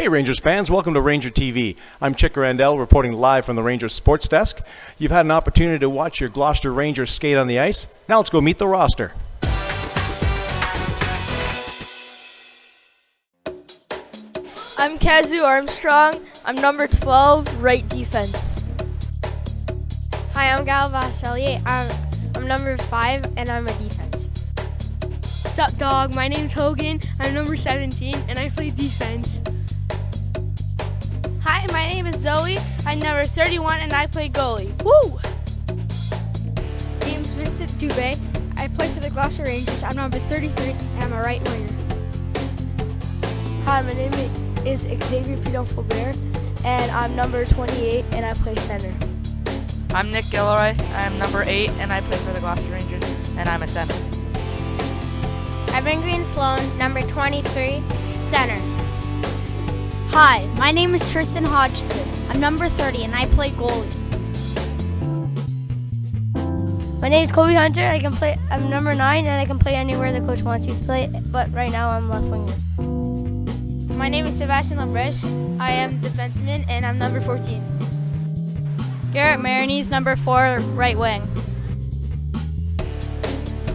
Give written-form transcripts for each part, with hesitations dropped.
Hey Rangers fans, welcome to Ranger TV. I'm Chick Randell reporting live from the Rangers Sports Desk. You've had an opportunity to watch your Gloucester Rangers skate on the ice. Now let's go meet the roster. I'm Kazu Armstrong. I'm number 12, right defense. Hi, I'm Gal Vaselier. I'm number 5 and I'm a defense. Sup dog, my name's Hogan. I'm number 17 and I play defense. Hi, my name is Zoe. I'm number 31 and I play goalie. Woo! My name's Vincent Dubé. I play for the Gloucester Rangers. I'm number 33 and I'm a right winger. Hi, my name is Xavier Pidon-Faubert and I'm number 28 and I play center. I'm Nick Gilroy. I'm number 8 and I play for the Gloucester Rangers and I'm a center. Evan Green Sloan, number 23, center. Hi, my name is Tristan Hodgson. I'm number 30 and I play goalie. My name is Kobe Hunter. I'm number 9 and I can play anywhere the coach wants me to play, but right now I'm left winger. My name is Sebastian Lambrecht. I am defenseman and I'm number 14. Garrett Maroney's number 4, right wing.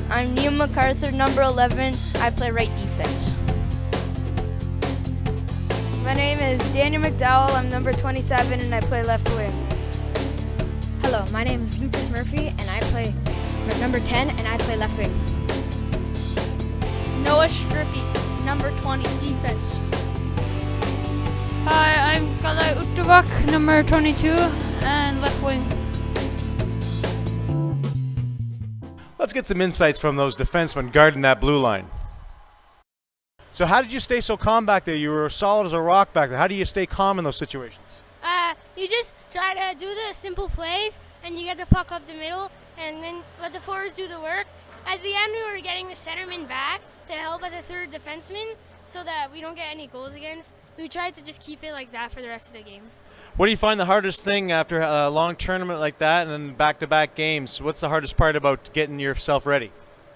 I'm Neil MacArthur, number 11. I play right defense. My name is Daniel McDowell. I'm number 27 and I play left wing. Hello, my name is Lucas Murphy and I play number 10 and I play left wing. Noah Strippy, number 20, defense. Hi, I'm Kalai Uttavak, number 22 and left wing. Let's get some insights from those defensemen guarding that blue line. So how did you stay so calm back there? You were solid as a rock back there. How do you stay calm in those situations? You just try to do the simple plays, and you get the puck up the middle, and then let the forwards do the work. At the end, we were getting the centerman back to help as a third defenseman so that we don't get any goals against. We tried to just keep it like that for the rest of the game. What do you find the hardest thing after a long tournament like that and then back-to-back games? What's the hardest part about getting yourself ready?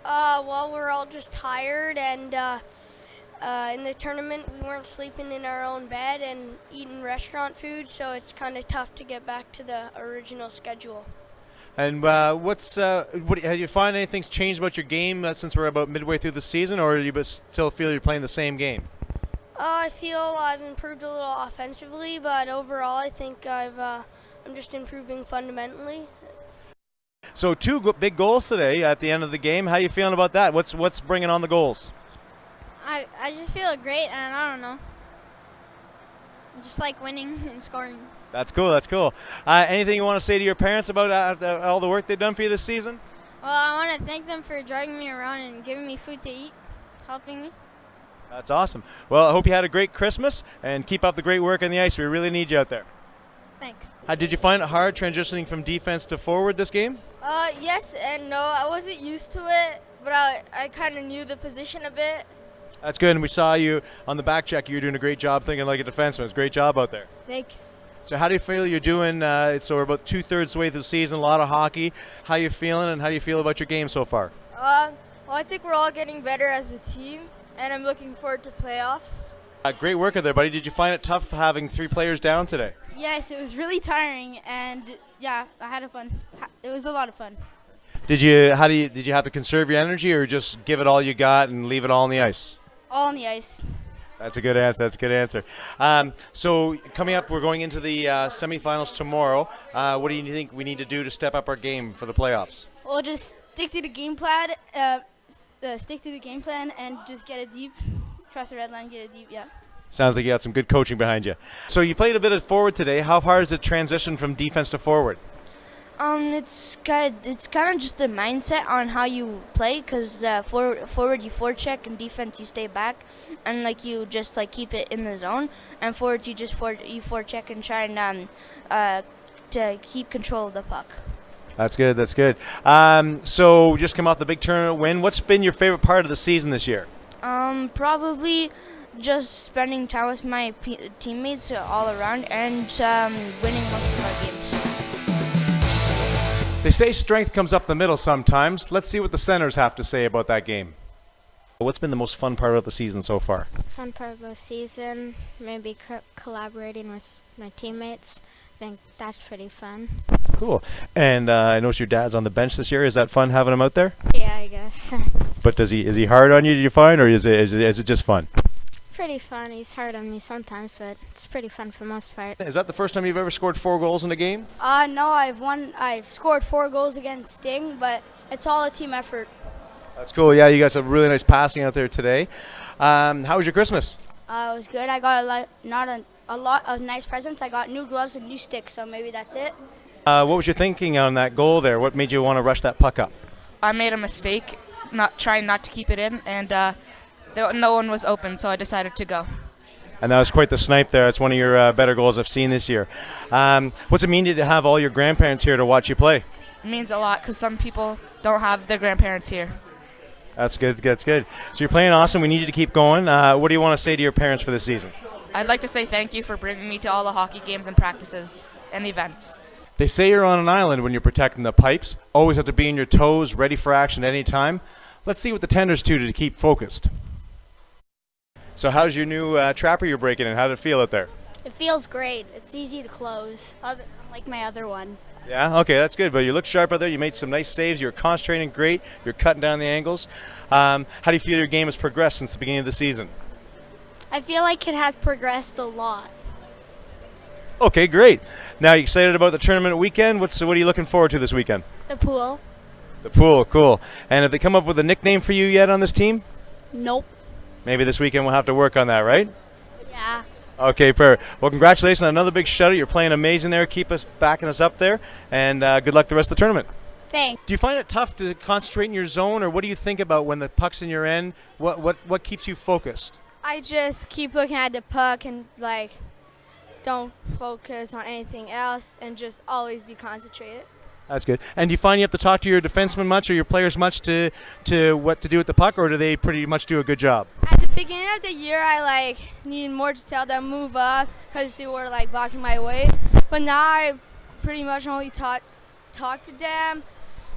Well, we're all just tired, and in the tournament we weren't sleeping in our own bed and eating restaurant food, so it's kind of tough to get back to the original schedule. And have you find anything's changed about your game since we're about midway through the season, or do you still feel you're playing the same game? I feel I've improved a little offensively, but overall I think I'm just improving fundamentally. So 2 big goals today at the end of the game. How you feeling about that? What's bringing on the goals? I just feel great, and I don't know. I just like winning and scoring. That's cool. That's cool. Anything you want to say to your parents about all the work they've done for you this season? Well, I want to thank them for driving me around and giving me food to eat, helping me. That's awesome. Well, I hope you had a great Christmas and keep up the great work on the ice. We really need you out there. Thanks. Did you find it hard transitioning from defense to forward this game? Yes and no. I wasn't used to it, but I kind of knew the position a bit. That's good, and we saw you on the back check. You were doing a great job thinking like a defenseman. It's a great job out there. Thanks. So how do you feel you're doing? So we're about 2/3 the way through the season, a lot of hockey. How you feeling, and how do you feel about your game so far? Well, I think we're all getting better as a team, and I'm looking forward to playoffs. Great work out there, buddy. Did you find it tough having 3 players down today? Yes, it was really tiring, and yeah, I had fun. It was a lot of fun. Did you have to conserve your energy, or just give it all you got and leave it all on the ice? All on the ice. That's a good answer. So coming up, we're going into the semifinals tomorrow. What do you think we need to do to step up our game for the playoffs? We'll just stick to the game plan. And just get it deep. Cross the red line, get it deep. Yeah. Sounds like you got some good coaching behind you. So you played a bit of forward today. How hard is it transition from defense to forward? It's kind of just a mindset on how you play, because forward you forecheck, and defense you stay back, and you just keep it in the zone, and forwards you just forecheck and try and to keep control of the puck. That's good. So just come off the big tournament win. What's been your favorite part of the season this year? Probably just spending time with my teammates all around and winning most of our games. They say strength comes up the middle sometimes. Let's see what the centers have to say about that game. What's been the most fun part about the season so far? Fun part of the season, maybe collaborating with my teammates. I think that's pretty fun. Cool. And I noticed your dad's on the bench this year. Is that fun having him out there? Yeah, I guess. But is he hard on you, do you find, or is it just fun? Pretty fun. He's hard on me sometimes, but it's pretty fun for the most part. Is that the first time you've ever scored 4 goals in a game? No, I've scored 4 goals against Sting, but it's all a team effort. That's cool. Yeah, you got some really nice passing out there today. How was your Christmas? It was good. I got a lot of nice presents. I got new gloves and new sticks, so maybe that's it. What was your thinking on that goal there? What made you want to rush that puck up? I made a mistake, trying not to keep it in, and no one was open, so I decided to go. And that was quite the snipe there. It's one of your better goals I've seen this year. What's it mean to have all your grandparents here to watch you play? It means a lot because some people don't have their grandparents here. That's good. That's good. So you're playing awesome. We need you to keep going. What do you want to say to your parents for this season? I'd like to say thank you for bringing me to all the hockey games and practices and events. They say you're on an island when you're protecting the pipes. Always have to be on your toes, ready for action at any time. Let's see what the tenders do to keep focused. So how's your new trapper you're breaking in? How did it feel out there? It feels great. It's easy to close, like my other one. Yeah, okay, that's good. But you look sharp out there. You made some nice saves. You're concentrating great. You're cutting down the angles. How do you feel your game has progressed since the beginning of the season? I feel like it has progressed a lot. Okay, great. Now, you excited about the tournament weekend? What are you looking forward to this weekend? The pool? The pool, cool. And have they come up with a nickname for you yet on this team? Nope. Maybe this weekend we'll have to work on that, right? Yeah. Okay, perfect. Well, congratulations on another big shutout. You're playing amazing there. Keep us backing us up there, and good luck the rest of the tournament. Thanks. Do you find it tough to concentrate in your zone, or what do you think about when the puck's in your end? What keeps you focused? I just keep looking at the puck and don't focus on anything else and just always be concentrated. That's good. And do you find you have to talk to your defensemen much or your players much to what to do with the puck, or do they pretty much do a good job? At the beginning of the year, I need more to tell them move up because they were blocking my way. But now I pretty much only talk to them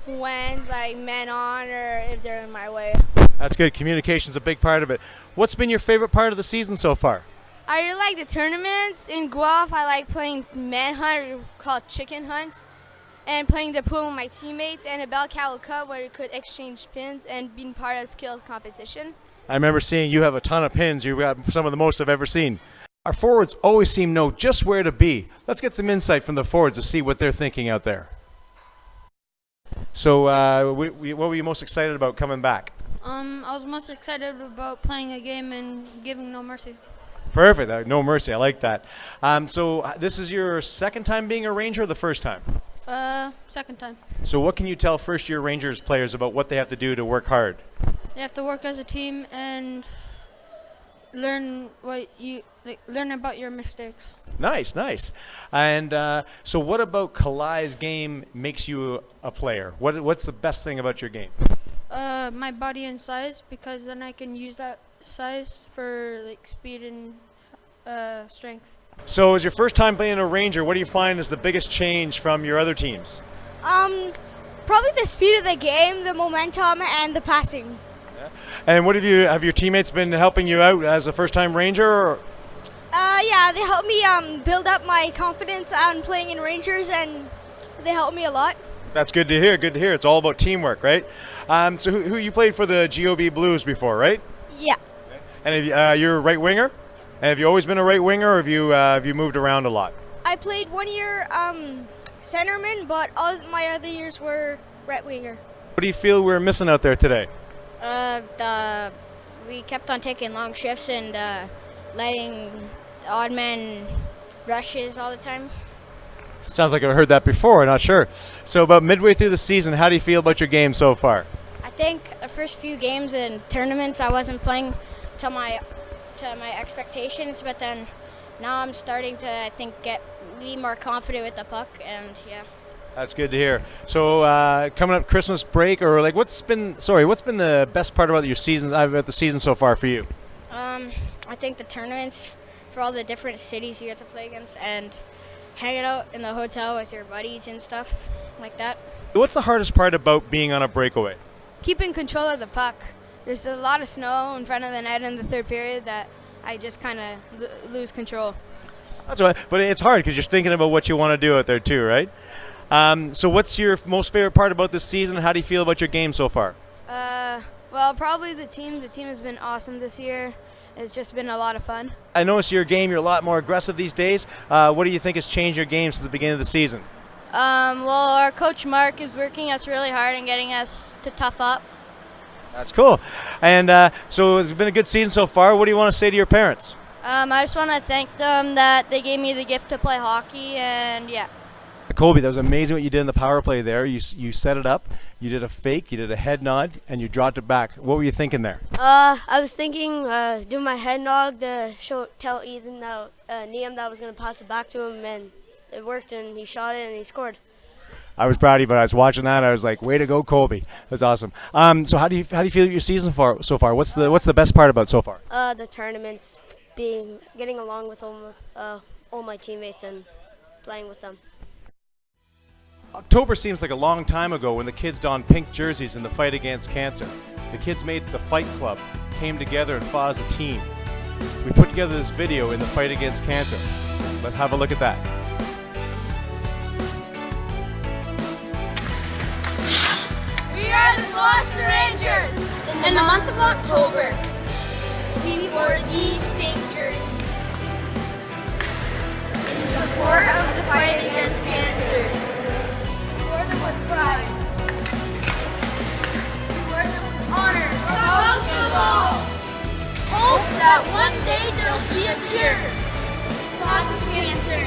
when men on or if they're in my way. That's good. Communication's a big part of it. What's been your favorite part of the season so far? I really like the tournaments. In Guelph, I like playing manhunt, called chicken hunt, and playing the pool with my teammates, and the Bell Cattle Cup where you could exchange pins and being part of skills competition. I remember seeing you have a ton of pins. You got some of the most I've ever seen. Our forwards always seem to know just where to be. Let's get some insight from the forwards to see what they're thinking out there. So what were you most excited about coming back? I was most excited about playing a game and giving no mercy. Perfect. No mercy. I like that. So this is your second time being a Ranger or the first time? Second time. So what can you tell first-year Rangers players about what they have to do to work hard? They have to work as a team and learn learn about your mistakes. Nice. And so what about Kalai's game makes you a player? What's the best thing about your game? My body and size, because then I can use that size for speed and strength. So as your first time playing a Ranger, what do you find is the biggest change from your other teams? Probably the speed of the game, the momentum, and the passing. Yeah. And what have your teammates been helping you out as a first-time Ranger? Or? Yeah, they helped me build up my confidence on playing in Rangers, and they helped me a lot. That's good to hear. Good to hear. It's all about teamwork, right? So who you played for the GOB Blues before, right? Yeah. And you're a right winger? And have you always been a right winger, or have you moved around a lot? I played 1 year centerman, but all my other years were right winger. What do you feel we're missing out there today? We kept on taking long shifts and letting odd men rushes all the time. Sounds like I've heard that before. I'm not sure. So about midway through the season, how do you feel about your game so far? I think the first few games and tournaments I wasn't playing to my expectations, but then now I'm starting to, I think, be more confident with the puck, and yeah. That's good to hear. So coming up Christmas break, or what's been the best part about the season so far for you? I think the tournaments for all the different cities you get to play against, and hanging out in the hotel with your buddies and stuff like that. What's the hardest part about being on a breakaway? Keeping control of the puck, there's a lot of snow in front of the net in the third period that I just kind of lose control. That's right, but it's hard because you're thinking about what you want to do out there too, right? So what's your most favorite part about this season? How do you feel about your game so far? Well, probably the team. The team has been awesome this year. It's just been a lot of fun. I noticed your game, you're a lot more aggressive these days. What do you think has changed your game since the beginning of the season? Well, our coach Mark is working us really hard and getting us to tough up. That's cool. And so it's been a good season so far. What do you want to say to your parents? I just want to thank them that they gave me the gift to play hockey, and yeah. Colby, that was amazing what you did in the power play there. You set it up, you did a fake, you did a head nod, and you dropped it back. What were you thinking there? I was thinking do my head nod to tell Ethan that Liam that I was going to pass it back to him, and it worked, and he shot it and he scored. I was proud of you, but I was watching that. I was like, "Way to go, Colby!" That's awesome. So how do you feel your season so far? What's the best part about so far? The tournaments, getting along with all my teammates and playing with them. October seems like a long time ago when the kids donned pink jerseys in the fight against cancer. The kids made the Fight Club, came together and fought as a team. We put together this video in the fight against cancer. Let's have a look at that. We are the Gloucester Rangers. In the month of October, we wore these pink jerseys in support of the fight against cancer. We wore them with pride. We wore them with honor. But most of all, hope that one day there'll be a cure to stop cancer.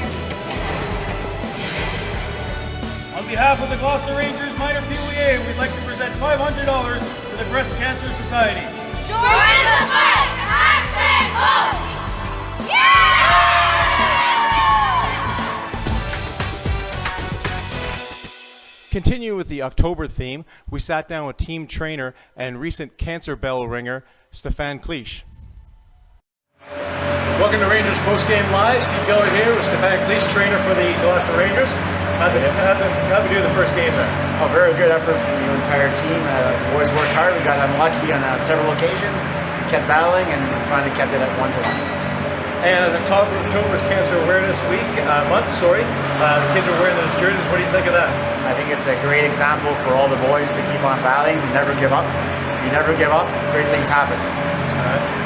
On behalf of the Gloucester Rangers Minor Peewee, we'd like to present $500 to the Breast Cancer Society. Join the fight! Hashtag hope! Yeah! Continue with the October theme. We sat down with team trainer and recent cancer bell ringer, Stefan Cliche. Welcome to Rangers Postgame Live. Steve Geller here with Stefan Cliche, trainer for the Gloucester Rangers. How'd we do the first game there? Oh, very good effort from the entire team. The boys worked hard. We got unlucky on several occasions. We kept battling and finally kept it at 1-1. And as October's Cancer Awareness Month, the kids are wearing those jerseys. What do you think of that? I think it's a great example for all the boys to keep on battling, to never give up. If you never give up, great things happen.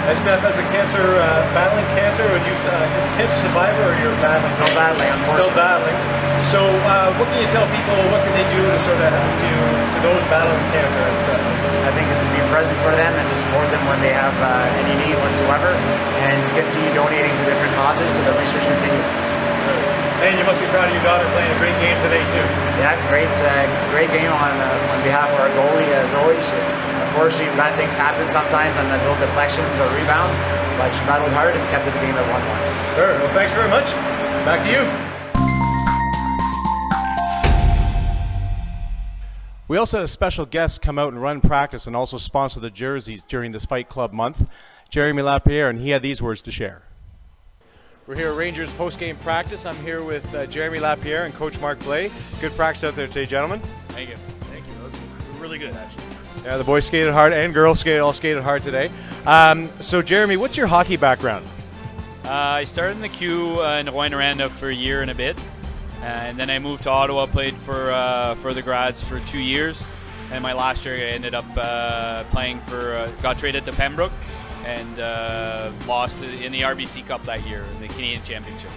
And Steph, as a battling cancer, as a cancer survivor, or you're battling? Still battling, unfortunately. Still battling. So, what can you tell people? What can they do to sort of to those battling cancer and stuff? I think it's to be present for them and to support them when they have any needs whatsoever, and to continue donating to different causes so the research continues. And you must be proud of your daughter playing a great game today too. Yeah, great game on behalf of our goalie as always. Unfortunately, bad things happen sometimes on the little deflections or rebounds, but she battled hard and kept the game at 1-1. Sure. Well, thanks very much. Back to you. We also had a special guest come out and run practice and also sponsor the jerseys during this Fight Club month, Jeremy Lapierre, and he had these words to share. We're here at Rangers post-game practice. I'm here with Jeremy Lapierre and Coach Mark Blais. Good practice out there today, gentlemen. Thank you. Thank you. That was really good, actually. Yeah, the boys skated hard and girls all skated hard today. So, Jeremy, what's your hockey background? I started in the Q in Rouyn-Noranda for a year and a bit. And then I moved to Ottawa, played for the Grads for 2 years. And my last year I ended up playing got traded to Pembroke and lost in the RBC Cup that year in the Canadian Championships.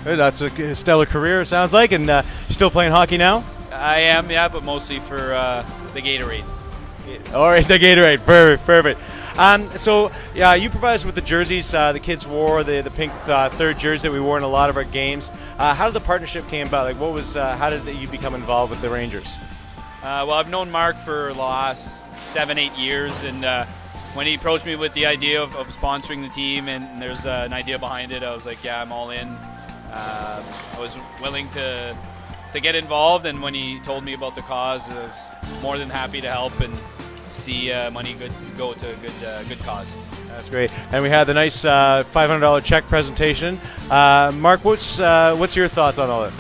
Good, that's a stellar career, it sounds like. And you're still playing hockey now? I am, yeah, but mostly for the Gatorade. All right, the Gatorade, perfect. So, yeah, you provided us with the jerseys. The kids wore the pink third jersey that we wore in a lot of our games. How did the partnership came about? Like, how did you become involved with the Rangers? Well, I've known Mark for the last 7-8 years, and when he approached me with the idea of sponsoring the team, and there's an idea behind it, I was like, yeah, I'm all in. I was willing to get involved, and when he told me about the cause, I was more than happy to help and see money go to a good cause. That's great. And we had the nice $500 check presentation. Mark, what's your thoughts on all this?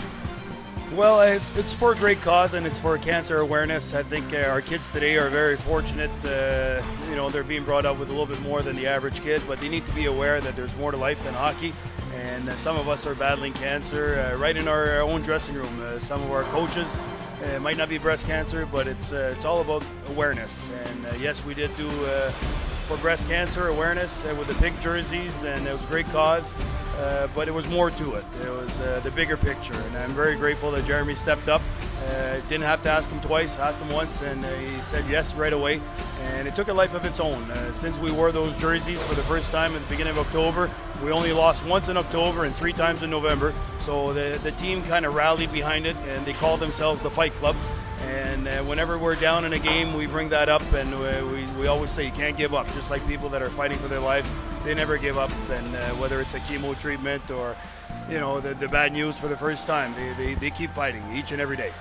Well, it's for a great cause, and it's for cancer awareness. I think our kids today are very fortunate. They're being brought up with a little bit more than the average kid, but they need to be aware that there's more to life than hockey. And some of us are battling cancer right in our own dressing room. Some of our coaches might not be breast cancer, but it's all about awareness. And yes, we did do for breast cancer awareness with the pink jerseys, and it was a great cause. But it was more to it. It was the bigger picture, and I'm very grateful that Jeremy stepped up. Didn't have to ask him twice, asked him once, and he said yes right away. And it took a life of its own. Since we wore those jerseys for the first time at the beginning of October, we only lost once in October and 3 times in November. So the team kind of rallied behind it, and they called themselves the Fight Club. And whenever we're down in a game, we bring that up, and we always say you can't give up. Just like people that are fighting for their lives, they never give up. And whether it's a chemo treatment or, the bad news for the first time, they keep fighting each and every day.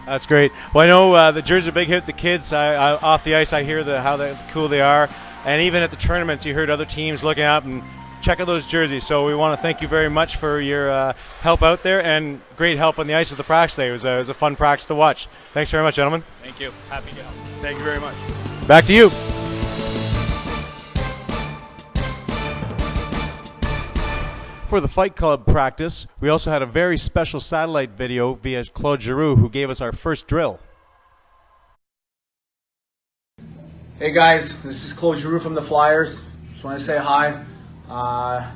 That's great. Well, I know the jerseys are a big hit. The kids off the ice, I hear how cool they are, and even at the tournaments, you heard other teams looking up and check out those jerseys. So we want to thank you very much for your help out there, and great help on the ice with the practice today. It was a fun practice to watch. Thanks very much, gentlemen. Thank you. Happy to help. Thank you very much. Back to you. For the Fight Club practice, we also had a very special satellite video via Claude Giroux, who gave us our first drill. Hey guys, this is Claude Giroux from the Flyers. Just want to say hi.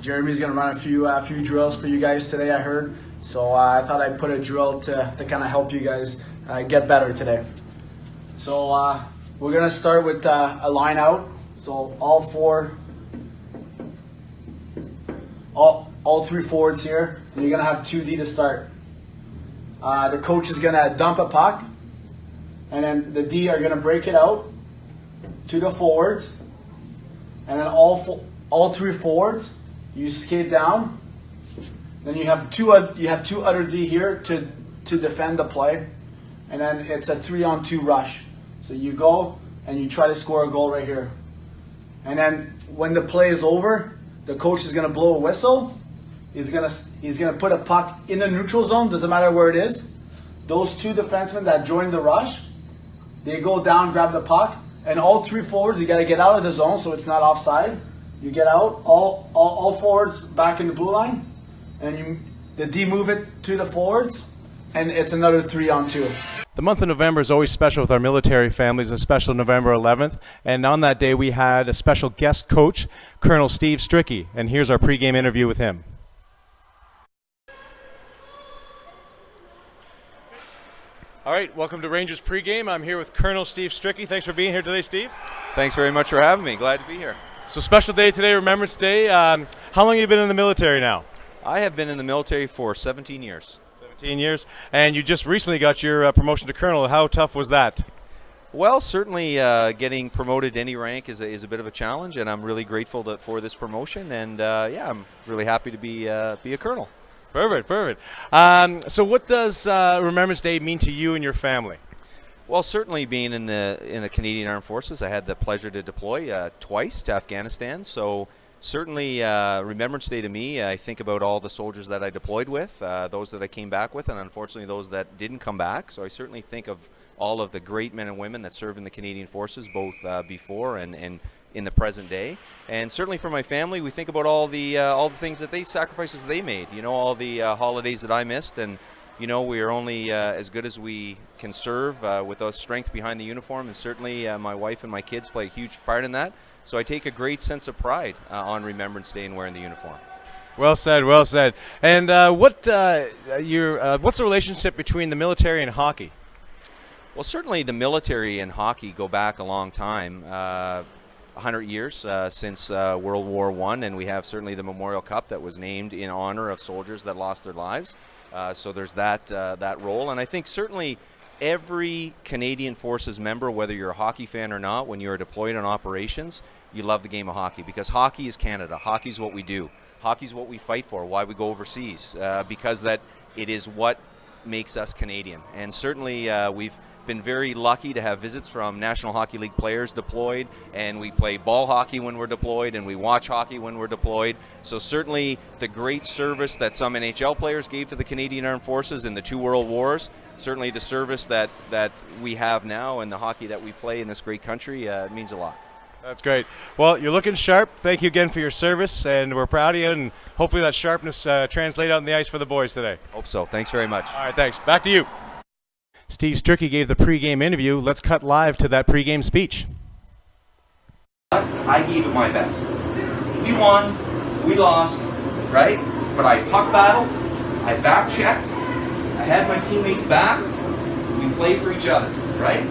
Jeremy's going to run a few drills for you guys today, I heard. So I thought I'd put a drill to kind of help you guys get better today. So we're going to start with a line out. So all three forwards here, and you're going to have 2D to start. The coach is going to dump a puck, and then the D are going to break it out to the forwards, and then all three forwards, you skate down. Then you have two other D here to defend the play, and then it's a 3-on-2 rush. So you go and you try to score a goal right here, and then when the play is over, the coach is going to blow a whistle. He's gonna put a puck in the neutral zone. Doesn't matter where it is. Those 2 defensemen that join the rush, they go down, grab the puck, and all 3 forwards, you got to get out of the zone so it's not offside. You get out, all forwards back in the blue line, and the D move it to the forwards, and it's another 3-on-2. The month of November is always special with our military families, a special November 11th. And on that day, we had a special guest coach, Colonel Steve Stricky. And here's our pregame interview with him. All right, welcome to Rangers pregame. I'm here with Colonel Steve Stricky. Thanks for being here today, Steve. Thanks very much for having me. Glad to be here. So special day today, Remembrance Day. How long have you been in the military now? I have been in the military for 17 years. 17 years. And you just recently got your promotion to colonel. How tough was that? Well, certainly getting promoted to any rank is a bit of a challenge, and I'm really grateful for this promotion. And I'm really happy to be a colonel. Perfect. So what does Remembrance Day mean to you and your family? Well, certainly being in the Canadian Armed Forces, I had the pleasure to deploy twice to Afghanistan. So certainly Remembrance Day to me, I think about all the soldiers that I deployed with, those that I came back with, and unfortunately those that didn't come back. So I certainly think of all of the great men and women that served in the Canadian Forces, both before and in the present day. And certainly for my family, we think about all the things that sacrifices they made, all the holidays that I missed. And we are only as good as we can serve with the strength behind the uniform, and certainly my wife and my kids play a huge part in that. So I take a great sense of pride on Remembrance Day and wearing the uniform. Well said, well said. And what's the relationship between the military and hockey? Well, certainly the military and hockey go back a long time. 100 years since World War I, and we have certainly the Memorial Cup that was named in honor of soldiers that lost their lives. So there's that role, and I think certainly every Canadian Forces member, whether you're a hockey fan or not, when you're deployed on operations, you love the game of hockey, because hockey is Canada. Hockey is what we do. Hockey is what we fight for, why we go overseas, because that it is what makes us Canadian. And certainly we've been very lucky to have visits from National Hockey League players deployed, and we play ball hockey when we're deployed, and we watch hockey when we're deployed. So certainly the great service that some NHL players gave to the Canadian Armed Forces in the 2 World Wars, certainly the service that we have now and the hockey that we play in this great country means a lot. That's great. Well, you're looking sharp. Thank you again for your service, and we're proud of you, and hopefully that sharpness translates out on the ice for the boys today. Hope so. Thanks very much. All right, thanks. Back to you. Steve Stricky gave the pregame interview. Let's cut live to that pregame speech. I gave it my best. We won, we lost, right? But I puck battled, I back checked, I had my teammates back, we play for each other, right?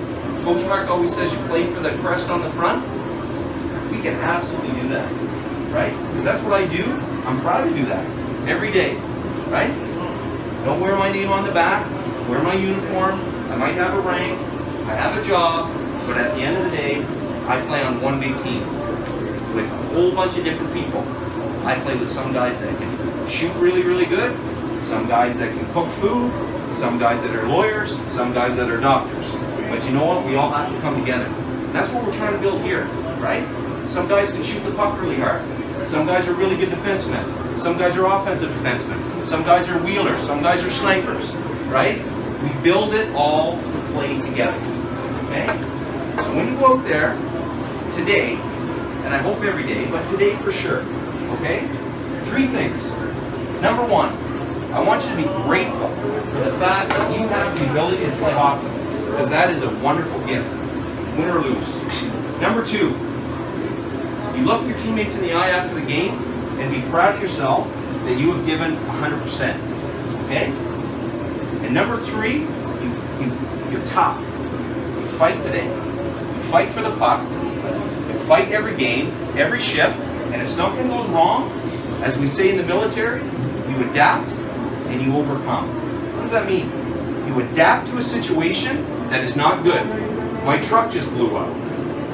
Coach Mark always says you play for the crest on the front. We can absolutely do that, right? Because that's what I do. I'm proud to do that every day, right? Don't wear my name on the back, wear my uniform. I might have a rank, I have a job, but at the end of the day, I play on one big team with a whole bunch of different people. I play with some guys that can shoot really, really good, some guys that can cook food, some guys that are lawyers, some guys that are doctors. But you know what? We all have to come together. And that's what we're trying to build here, right? Some guys can shoot the puck really hard. Some guys are really good defensemen. Some guys are offensive defensemen. Some guys are wheelers. Some guys are snipers, right? We build it all to play together, okay? So when you go out there today, and I hope every day, but today for sure, okay? 3 things. Number 1, I want you to be grateful for the fact that you have the ability to play hockey, because that is a wonderful gift, win or lose. Number 2, you look your teammates in the eye after the game and be proud of yourself that you have given 100%, okay? And number 3, you're tough. You fight today. You fight for the puck. You fight every game, every shift, and if something goes wrong, as we say in the military, you adapt and you overcome. What does that mean? You adapt to a situation that is not good. My truck just blew up.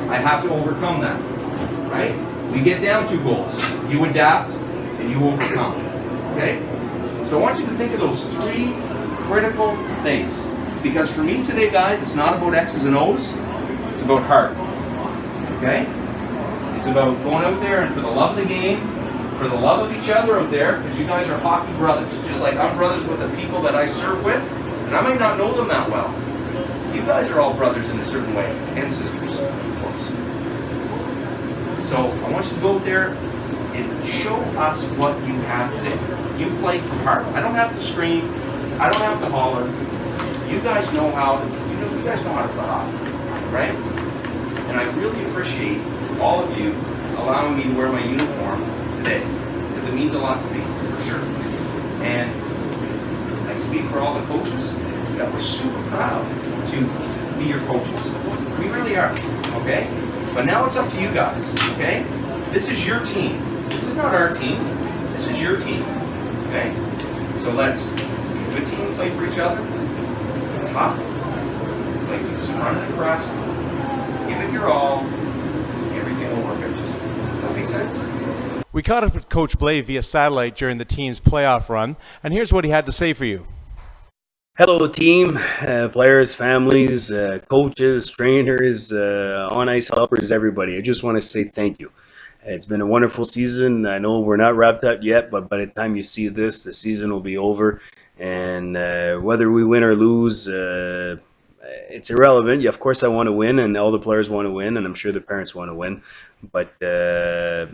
I have to overcome that, right? We get down 2 goals. You adapt and you overcome, okay? So I want you to think of those 3 critical things. Because for me today, guys, it's not about X's and O's, it's about heart, okay? It's about going out there and for the love of the game, for the love of each other out there, because you guys are hockey brothers, just like I'm brothers with the people that I serve with, and I might not know them that well. You guys are all brothers in a certain way, and sisters, of course. So I want you to go out there and show us what you have today. You play from heart. I don't have to scream. I don't have to holler. You guys know how to, you guys know how to play hockey, right? And I really appreciate all of you allowing me to wear my uniform today, because it means a lot to me, for sure. And I speak for all the coaches that we're super proud to be your coaches. We really are, okay? But now it's up to you guys, okay? This is your team. This is not our team. This is your team, okay? So let's be a good team, play for each other. Tough. Play for the front of the crest. Give it your all. Everything will work out just fine. Does that make sense? We caught up with Coach Blay via satellite during the team's playoff run, and here's what he had to say for you. Hello, team, players, families, coaches, trainers, on-ice helpers, everybody. I just want to say thank you. It's been a wonderful season. I know we're not wrapped up yet, but by the time you see this, the season will be over. And whether we win or lose, it's irrelevant. Of course, I want to win, and all the players want to win, and I'm sure the parents want to win. But the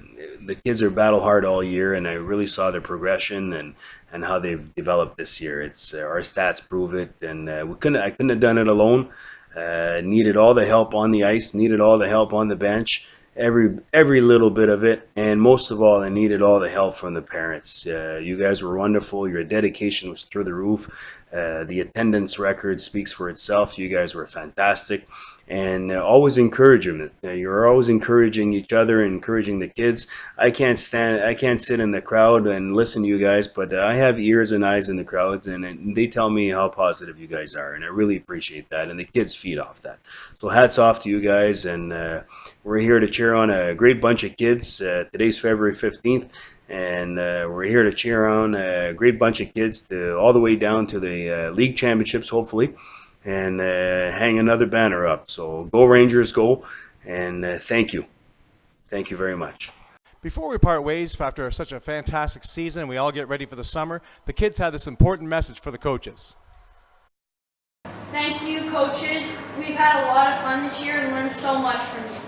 kids are battle hard all year, and I really saw their progression and how they've developed this year. It's our stats prove it, and I couldn't have done it alone. Needed all the help on the ice, needed all the help on the bench, every little bit of it, and most of all, I needed all the help from the parents. You guys were wonderful. Your dedication was through the roof. The attendance record speaks for itself. You guys were fantastic, and always encouragement. You're always encouraging each other and encouraging the kids. I can't sit in the crowd and listen to you guys, but I have ears and eyes in the crowd, and they tell me how positive you guys are, and I really appreciate that, and the kids feed off that. So hats off to you guys, and we're here to cheer on a great bunch of kids. Today's February 15th. And we're here to cheer on a great bunch of kids to all the way down to the league championships, hopefully. and hang another banner up. So go Rangers, go, and thank you. Thank you very much. Before we part ways after such a fantastic season and we all get ready for the summer, the kids have this important message for the coaches. Thank you, coaches. We've had a lot of fun this year and learned so much from you.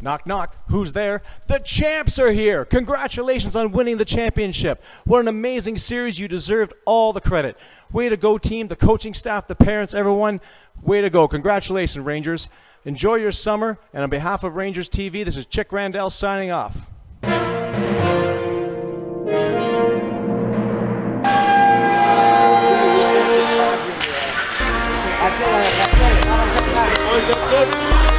Knock, knock. Who's there? The champs are here. Congratulations on winning the championship. What an amazing series. You deserved all the credit. Way to go, team, the coaching staff, the parents, everyone. Way to go. Congratulations, Rangers. Enjoy your summer. And on behalf of Rangers TV, this is Chick Randall signing off. That's it.